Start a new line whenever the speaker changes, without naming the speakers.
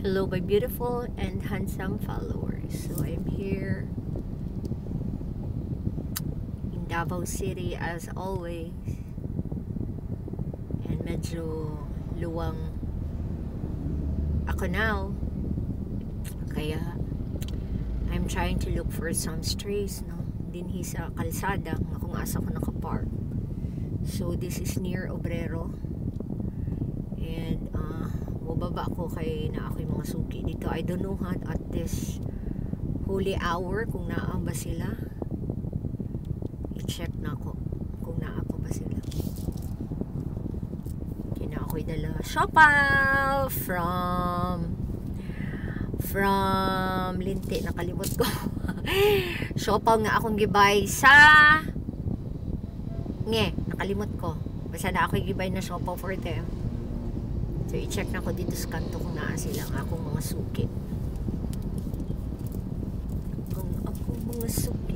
Hello my beautiful and handsome followers. So I'm here in Davao City as always. And medyo luwang ako now. Kaya I'm trying to look for some strays, no? Dinhi sa kalsada nga kung asa ko nakapark. So this is near Obrero. And mababa ko kay na ako yung mga suki dito. I don't know how at this holy hour kung naa ba sila. I-check na ako kung naa pa ba sila. Kina ako'y dala shopal from Linti, nakalimot ko. Shopal nga akong gibay sa nakalimot ko. Basta na ako'y gibay na shopal for them. So, i-check na ko dito sa kanto kung naa sila ang akong mga suki. Ang akong mga suki.